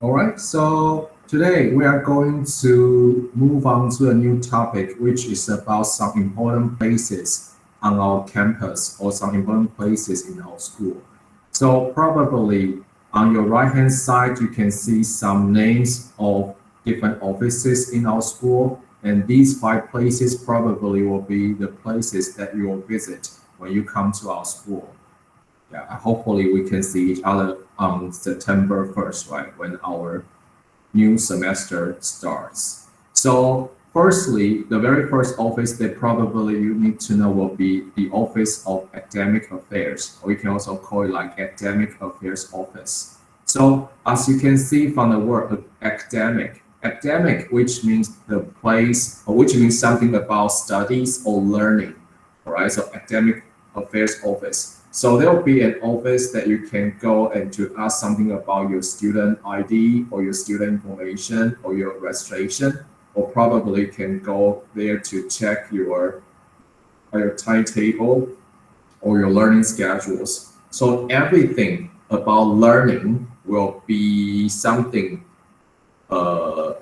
All right, so today we are going to move on to a new topic, which is about some important places on our campus or some important places in our school. So probably on your right-hand side, you can see some names of different offices in our school. And these five places probably will be the places that you will visit when you come to our school. Yeah, hopefully we can see each other on September 1st, right, when our new semester starts. So firstly, the very first office that probably you need to know will be the Office of Academic Affairs, or you can also call it like Academic Affairs Office. So as you can see from the word academic, which means the place, or which means something about studies or learning, all right? So Academic Affairs Office. So there will be an office that you can go and to ask something about your student ID or your student information or your registration, or probably can go there to check your timetable or your learning schedules. So everything about learning will be something uh,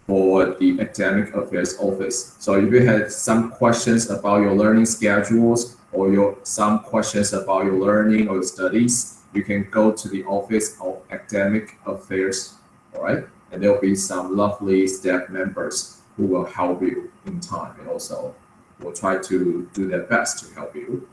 for the Academic Affairs Office. So if you had some questions about your learning schedules or some questions about your learning or your studies, you can go to the Office of Academic Affairs, all right? And there'll be some lovely staff members who will help you in time and also will try to do their best to help you.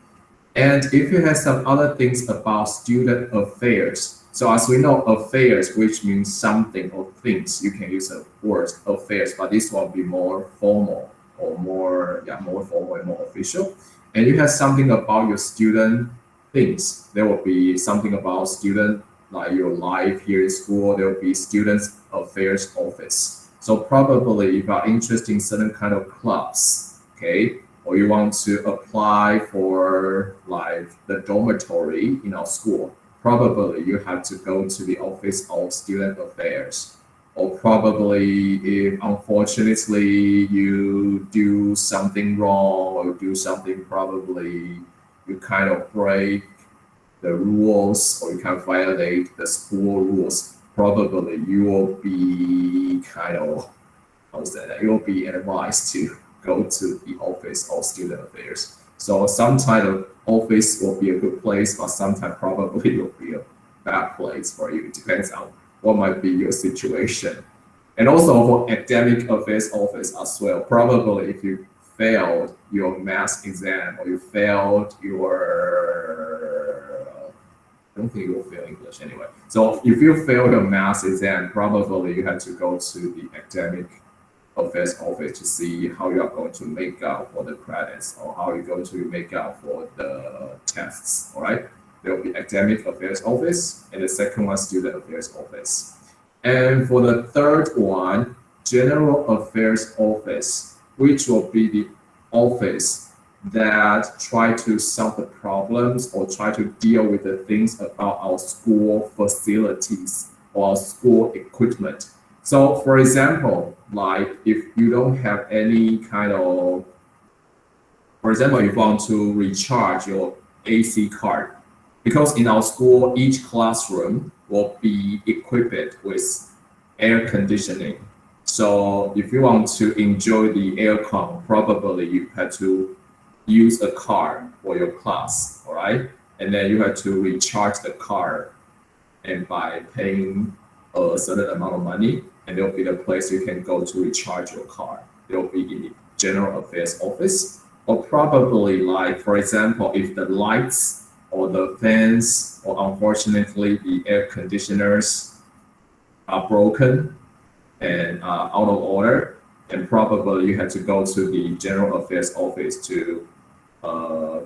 And if you have some other things about student affairs, so as we know, affairs, which means something or things, you can use a word affairs, but this will be more formal or more formal and more official. And you have something about your student things. There will be something about student, like your life here in school. There will be students affairs office. So probably if you are interested in certain kind of clubs, okay, or you want to apply for like the dormitory in our school, probably you have to go to the Office of Student Affairs. Or probably if unfortunately you do something wrong or do something probably you kind of break the rules or you can violate the school rules, probably you will be kind of, how to say that, you will be advised to go to the Office of Student Affairs. So some kind of office will be a good place, but sometimes probably will be a bad place for you. It depends on what might be your situation. And also for Academic Affairs Office as well, probably if you failed your math exam or you failed your, I don't think you will fail English anyway. So if you fail the math exam, probably you have to go to the Academic Affairs Office to see how you are going to make out for the credits or how you're going to make out for the tests, all right? There will be Academic Affairs Office, and the second one, Student Affairs Office. And for the third one, General Affairs Office, which will be the office that try to solve the problems or try to deal with the things about our school facilities or our school equipment. So for example, like if you don't have any kind of, for example, if you want to recharge your AC card, because in our school, each classroom will be equipped with air conditioning. So if you want to enjoy the aircon, probably you have to use a card for your class, all right? And then you have to recharge the card and by paying a certain amount of money, and there'll be the place you can go to recharge your car. There'll be in the General Affairs Office, or probably like, for example, if the lights or the fans or unfortunately the air conditioners are broken and are out of order, and probably you have to go to the General Affairs Office to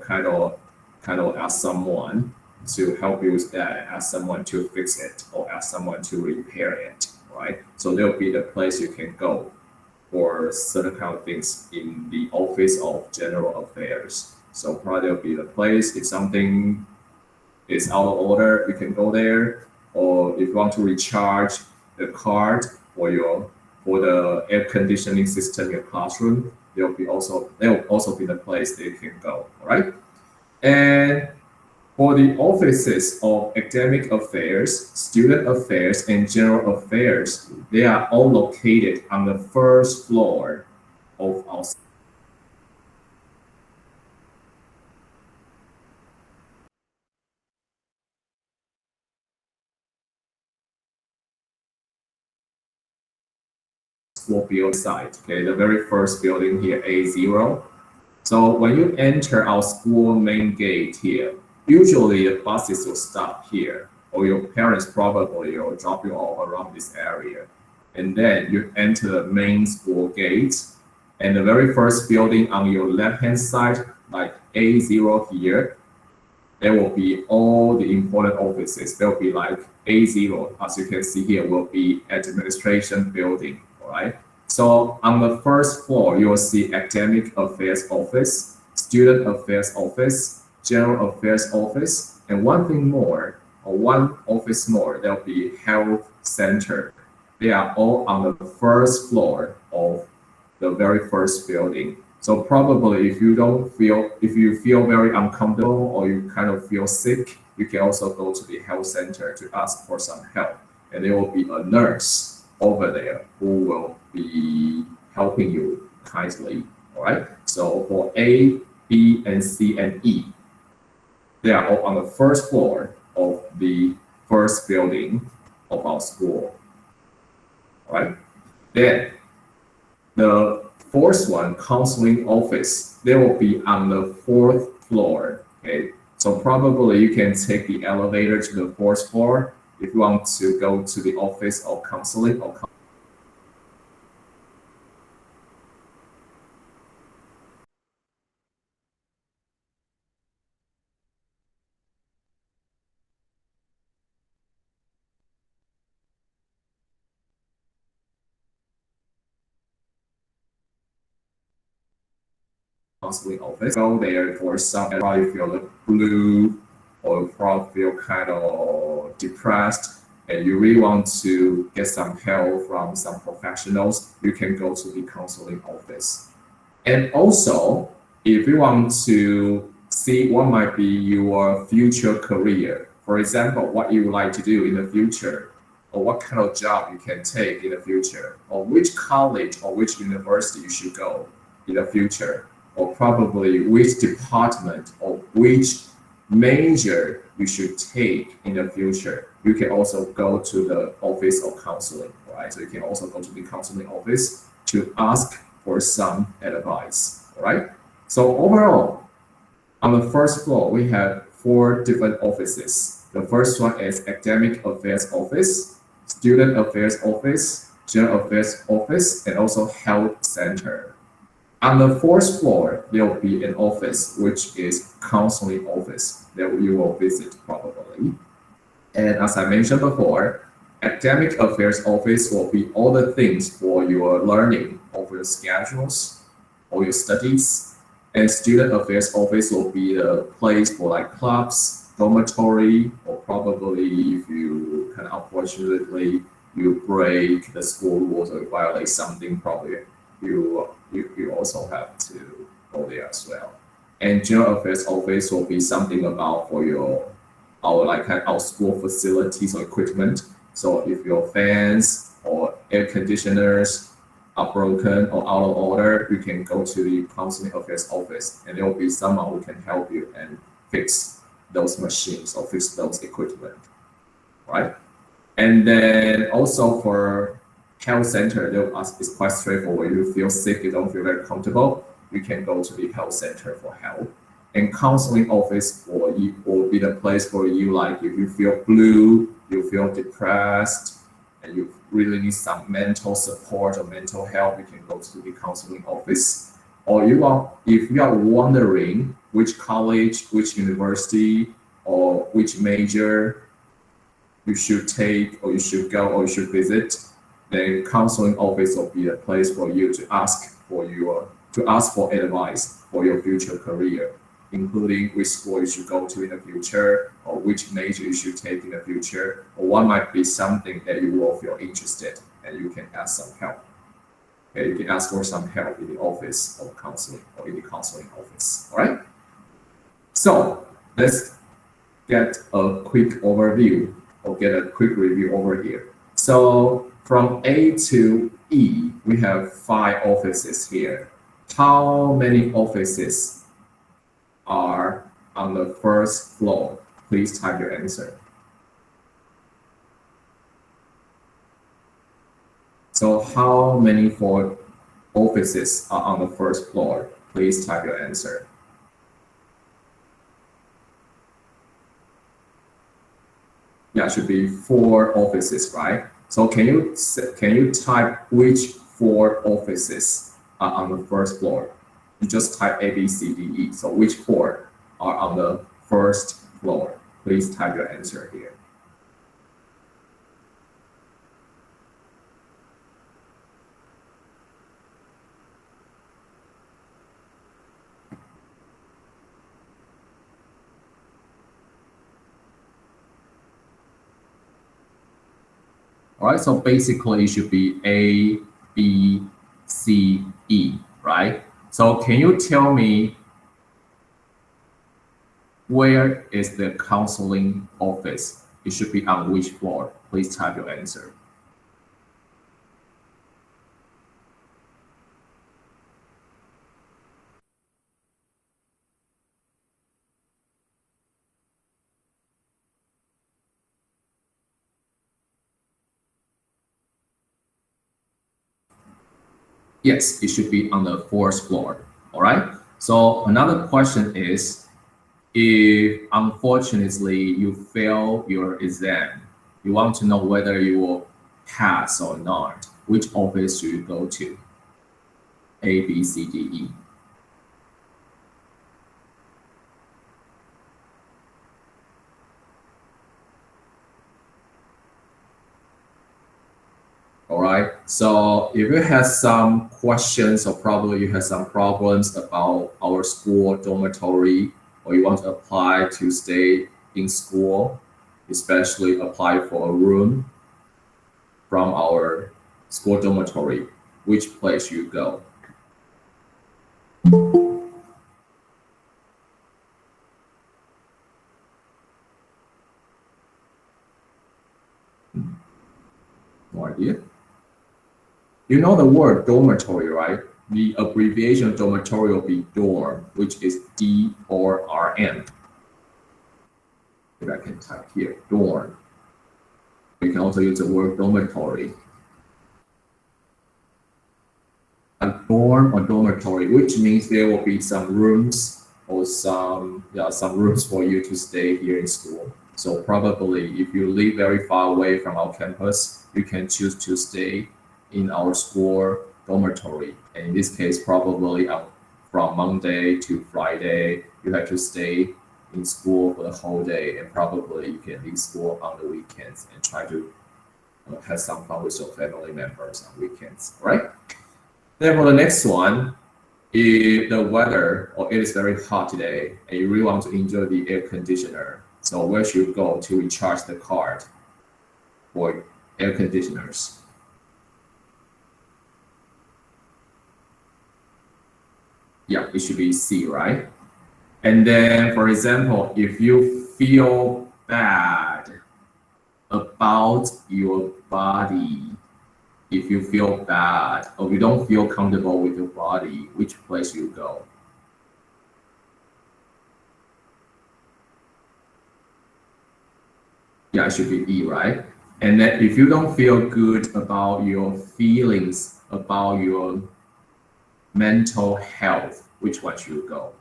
kind of ask someone to help you with that, ask someone to fix it or ask someone to repair it, right? So there'll be the place you can go for certain kind of things in the Office of General Affairs. So probably there'll be the place if something is out of order, you can go there. Or if you want to recharge the card for the air conditioning system in your classroom, there will also be the place that you can go. All right. And For the offices of academic affairs, student affairs, and general affairs, they are all located on the first floor of our school building site. Okay, the very first building here, A0. So when you enter our school main gate here, usually the buses will stop here, or your parents probably will drop you off around this area. And then you enter the main school gate, and the very first building on your left-hand side, like A0 here, there will be all the important offices. There will be like A0, as you can see here, will be administration building, all right? So on the first floor, you will see academic affairs office, student affairs office, general affairs office, and one thing more, or one office more, there'll be health center. They are all on the first floor of the very first building. So probably if you feel very uncomfortable or you kind of feel sick, you can also go to the health center to ask for some help. And there will be a nurse over there who will be helping you kindly. All right. So for A, B, and C, and E, they are all on the first floor of the first building of our school. All right. Then the fourth one, counseling office, they will be on the fourth floor. Okay. So probably you can take the elevator to the fourth floor if you want to go to the office of counseling or counseling office. Go there for some, probably feel the blue or probably feel kind of depressed and you really want to get some help from some professionals, you can go to the counseling office. And also, if you want to see what might be your future career, for example, what you would like to do in the future, or what kind of job you can take in the future, or which college or which university you should go in the future, or probably which department or which major you should take in the future, you can also go to the office of counseling, right? So you can also go to the counseling office to ask for some advice, right? So overall, on the first floor, we have 4 different offices. The first one is academic affairs office, student affairs office, general affairs office, and also health center. On the fourth floor, there will be an office, which is counseling office that you will visit probably. And as I mentioned before, academic affairs office will be all the things for your learning, of your schedules, or your studies. And student affairs office will be the place for like clubs, dormitory, or probably if you kind of unfortunately you break the school rules or violate something, probably you also have to go there as well. And general affairs office will be something about for our school facilities or equipment. So if your fans or air conditioners are broken or out of order, you can go to the counseling affairs office, and there will be someone who can help you and fix those machines or fix those equipment, right? And then also for health center, it's quite straightforward. You feel sick, you don't feel very comfortable, you can go to the health center for help. And counseling office will be the place for you, like if you feel blue, you feel depressed, and you really need some mental support or mental help, you can go to the counseling office. Or if you are wondering which college, which university, or which major you should take, or you should go, or you should visit, then counseling office will be a place for you to ask for advice for your future career, including which school you should go to in the future, or which major you should take in the future, or what might be something that you will feel interested, and you can ask some help. Okay, you can ask for some help in the office of counseling or in the counseling office. All right. So let's get a quick overview or get a quick review over here. So from A to E, we have 5 offices here. How many offices are on the first floor? Please type your answer. So how many 4 offices are on the first floor? Please type your answer. Yeah, it should be 4 offices, right? So can you type which 4 offices are on the first floor? You just type A, B, C, D, E. So which 4 are on the first floor? Please type your answer here. All right, so basically it should be A, B, C, E, right? So can you tell me where is the counseling office? It should be on which floor? Please type your answer. Yes, it should be on the 4th floor. All right. So another question is, if unfortunately you fail your exam, you want to know whether you will pass or not, which office should you go to? A, B, C, D, E. All right. So if you have some questions or probably you have some problems about our school dormitory, or you want to apply to stay in school, especially apply for a room from our school dormitory, which place you go? No idea. You know the word dormitory, right? The abbreviation dormitory will be dorm, which is D-O-R-M. If I can type here, dorm. You can also use the word dormitory. A dorm or dormitory, which means there will be some rooms or some rooms for you to stay here in school. So probably if you live very far away from our campus, you can choose to stay in our school dormitory. And in this case, probably from Monday to Friday, you have to stay in school for the whole day, and probably you can leave school on the weekends and try to have some fun with your family members on weekends, right? Then for the next one, if the weather or it is very hot today and you really want to enjoy the air conditioner, so where should you go to recharge the card for air conditioners? Yeah, it should be C, right? And then, for example, if you feel bad about your body, if you feel bad or you don't feel comfortable with your body, which place you go? Yeah, it should be E, right? And then if you don't feel good about your feelings, about your mental health, which one should you go?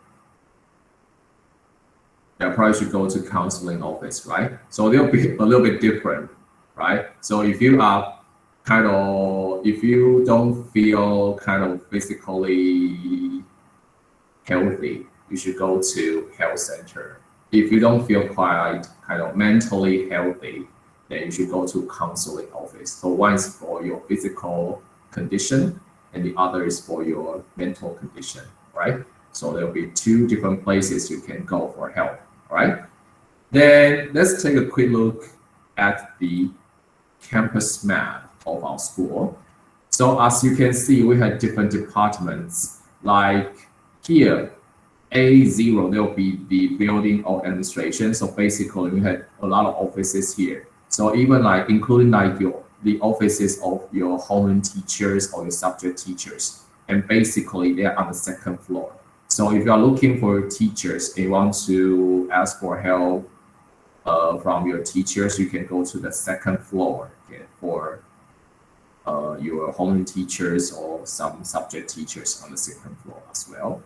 Yeah, probably should go to counseling office, right? So they'll be a little bit different, right? So if you are if you don't feel kind of physically healthy, you should go to health center. If you don't feel quite kind of mentally healthy, then you should go to counseling office. So one is for your physical condition and the other is for your mental condition, right? So there'll be 2 different places you can go for help, right? Then let's take a quick look at the campus map of our school. So as you can see, we have different departments. Like here, A0, there will be the building or administration. So basically, we had a lot of offices here. So even like including like the offices of your homeroom teachers or your subject teachers, and basically they're on the second floor. So if you are looking for teachers and you want to ask for help from your teachers, you can go to the second floor, okay, for your homeroom teachers or some subject teachers on the second floor as well.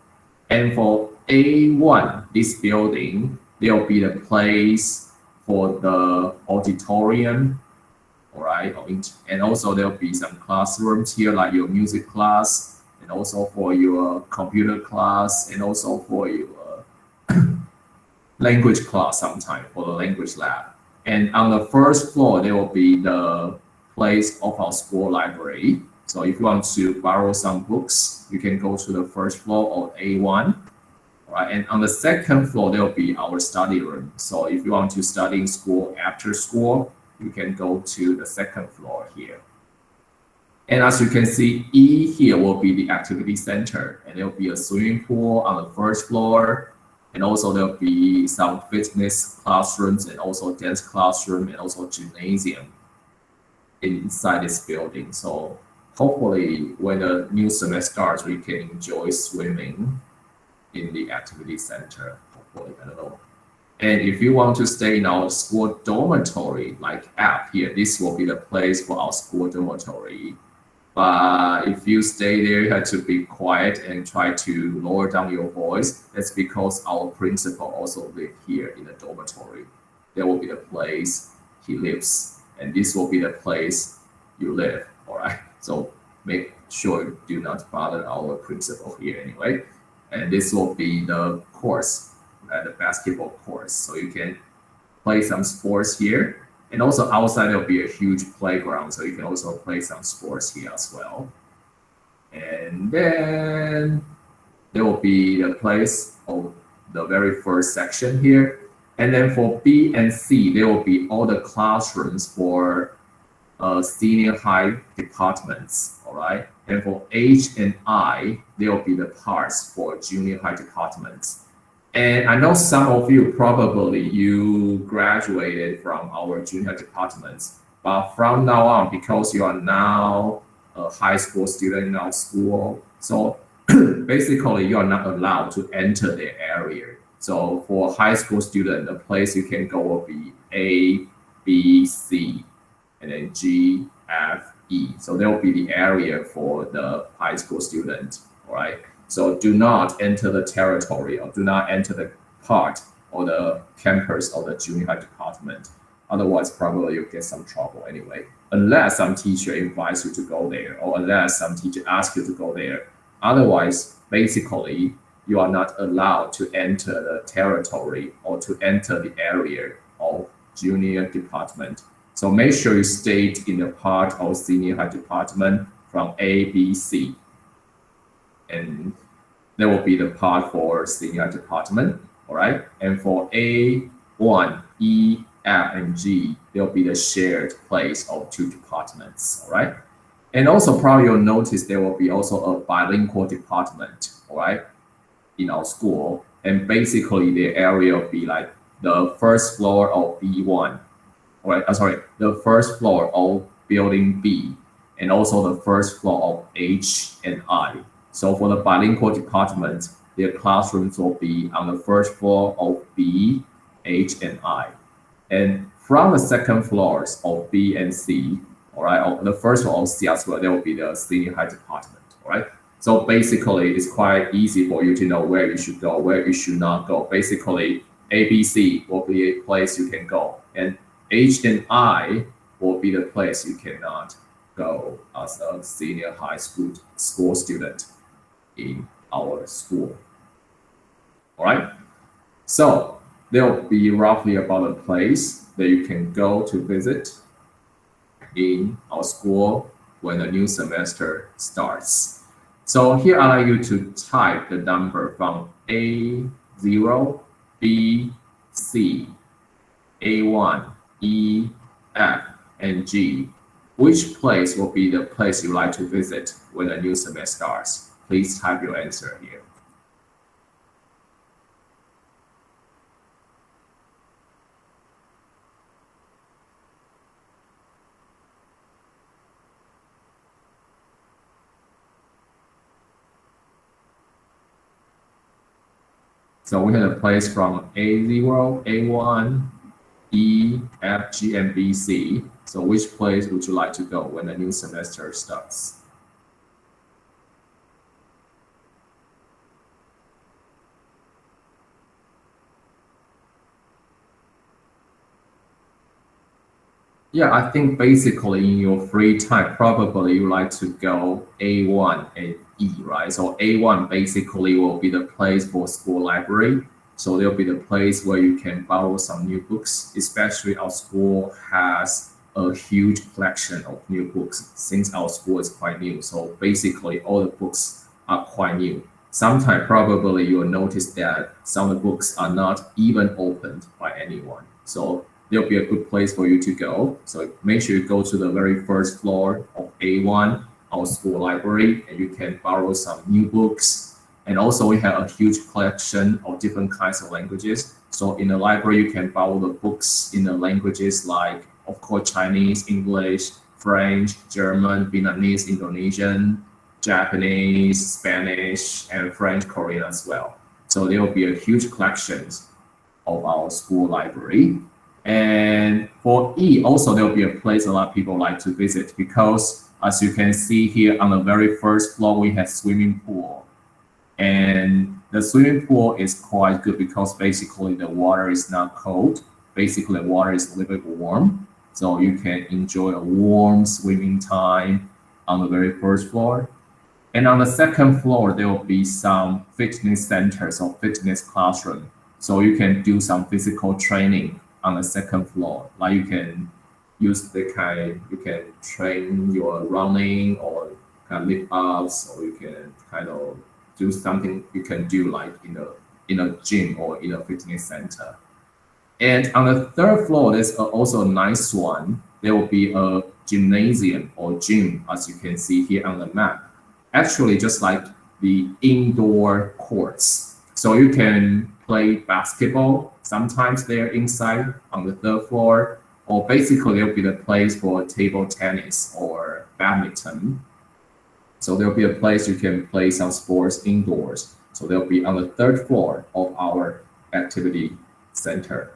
And for A1, this building, there will be the place for the auditorium, all right? And also there will be some classrooms here, like your music class, and also for your computer class, and also for your language class sometime, for the language lab. And on the first floor, there will be the place of our school library. So if you want to borrow some books, you can go to the first floor of A1. Right? And on the second floor, there will be our study room. So if you want to study in school after school, you can go to the second floor here. And as you can see, E here will be the activity center, and there will be a swimming pool on the first floor. And also there'll be some fitness classrooms and also dance classroom and also gymnasium inside this building. So hopefully when the new semester starts, we can enjoy swimming in the activity center, hopefully, I don't know. And if you want to stay in our school dormitory, like app here, this will be the place for our school dormitory. But if you stay there, you have to be quiet and try to lower down your voice. That's because our principal also lives here in the dormitory. That will be the place he lives, and this will be the place you live, all right? So make sure you do not bother our principal here anyway. And this will be the course, the basketball course. So you can play some sports here. And also outside there'll be a huge playground, so you can also play some sports here as well. And then there will be the place of the very first section here. And then for B and C, there will be all the classrooms for senior high departments, all right? And for H and I, there will be the parts for junior high departments. And I know some of you probably you graduated from our junior departments, but from now on, because you are now a high school student in our school, so basically you are not allowed to enter the area. So for high school student, the place you can go will be A, B, C, and then G, F, E. So there will be the area for the high school student, all right? So do not enter the territory or do not enter the part or the campus of the junior high department. Otherwise, probably you'll get some trouble anyway, unless some teacher invites you to go there or unless some teacher asks you to go there. Otherwise, basically, you are not allowed to enter the territory or to enter the area of junior department. So make sure you stay in the part of senior high department from A, B, C. And there will be the part for senior department, all right? And for A1, E, F, and G, there will be the shared place of two departments, all right? And also probably you'll notice there will be also a bilingual department, all right, in our school. And basically the area will be like the first floor of B1, all right, the first floor of building B, and also the first floor of H and I. So for the bilingual department, their classrooms will be on the first floor of B, H, and I. And from the second floors of B and C, all right, or the first floor of C as well, there will be the senior high department, all right? So basically, it's quite easy for you to know where you should go, where you should not go. Basically, A, B, C will be a place you can go, and H and I will be the place you cannot go as a senior high school student in our school. All right. So there will be roughly about a place that you can go to visit in our school when the new semester starts. So here I like you to type the number from A0, B, C, A1, E, F, and G. Which place will be the place you like to visit when the new semester starts? Please type your answer here. So we have a place from A0, A1, E, F, G, and B, C. So which place would you like to go when the new semester starts? Yeah, I think basically in your free time, probably you like to go A1 and E, right? So A1 basically will be the place for school library. So there'll be the place where you can borrow some new books, especially our school has a huge collection of new books since our school is quite new. So basically all the books are quite new. Sometimes probably you'll notice that some of the books are not even opened by anyone. So there'll be a good place for you to go. So make sure you go to the very first floor of A1, our school library, and you can borrow some new books. And also we have a huge collection of different kinds of languages. So in the library, you can borrow the books in the languages like, of course, Chinese, English, French, German, Vietnamese, Indonesian, Japanese, Spanish, and French, Korean as well. So there will be a huge collections of our school library. And for E, also there will be a place a lot of people like to visit because as you can see here on the very first floor, we have swimming pool. And the swimming pool is quite good because basically the water is not cold. Basically the water is a little bit warm. So you can enjoy a warm swimming time on the very first floor. And on the second floor, there will be some fitness centers or fitness classroom. So you can do some physical training on the second floor. Like you can use you can train your running or kind of lift ups, or you can kind of do something you can do like in a gym or in a fitness center. And on the third floor, there's also a nice one. There will be a gymnasium or gym, as you can see here on the map. Actually, just like the indoor courts. So you can play basketball. Sometimes they're inside on the third floor, or basically there'll be the place for table tennis or badminton. So there'll be a place you can play some sports indoors. So they'll be on the third floor of our activity center.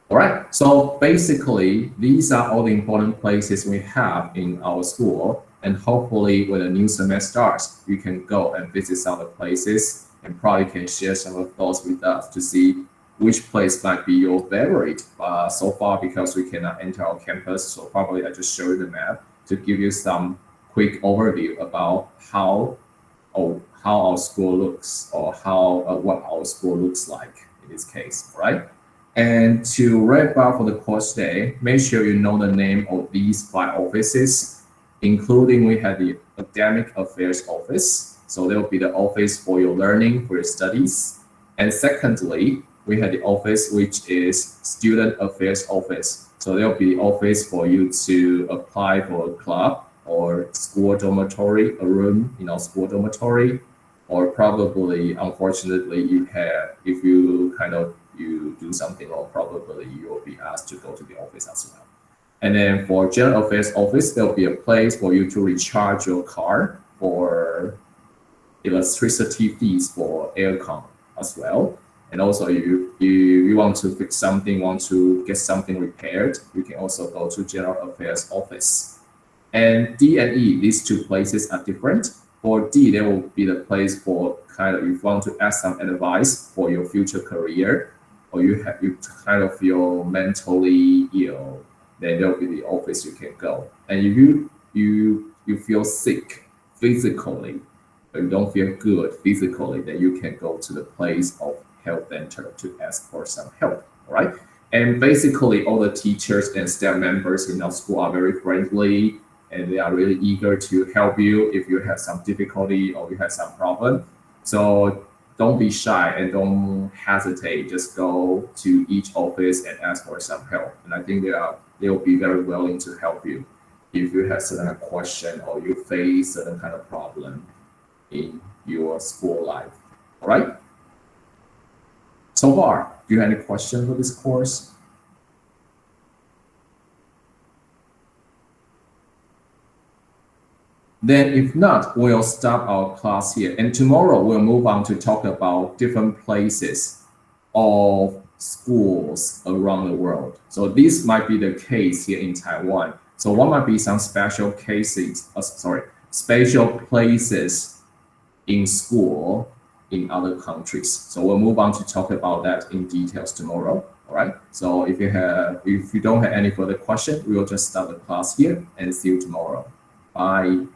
All right, so basically, these are all the important places we have in our school. And hopefully, when the new semester starts, you can go and visit some of the places and probably can share some of thoughts with us to see which place might be your favorite. But so far, because we cannot enter our campus, so probably I just show you the map to give you some quick overview about how our school looks or how what our school looks like in this case, right? And to wrap up for the course day, make sure you know the name of these 5 offices, including we have the Academic Affairs Office. So there will be the office for your learning, for your studies. And secondly, we have the office which is Student Affairs Office. So there will be the office for you to apply for a club or school dormitory, a room in our school dormitory, or probably, unfortunately, you have, if you kind of you do something wrong, probably you will be asked to go to the office as well. And then for General Affairs Office, there'll be a place for you to recharge your car for electricity fees for aircon as well. And also, you want to fix something, want to get something repaired, you can also go to General Affairs Office. And D and E, these 2 places are different. For D, there will be the place for kind of if you want to ask some advice for your future career, or you kind of feel mentally ill, then there will be the office you can go. And if you feel sick physically, but you don't feel good physically, then you can go to the place of health center to ask for some help. All right. And basically, all the teachers and staff members in our school are very friendly, and they are really eager to help you if you have some difficulty or you have some problem. So don't be shy and don't hesitate. Just go to each office and ask for some help. And I think they will be very willing to help you if you have certain question or you face certain kind of problem in your school life. All right. So far, do you have any questions for this course? Then if not, we'll stop our class here. And tomorrow we'll move on to talk about different places of schools around the world. So this might be the case here in Taiwan. So what might be some special cases, special places in school in other countries. So we'll move on to talk about that in details tomorrow. All right. So if you don't have any further question, we will just start the class here and see you tomorrow. Bye.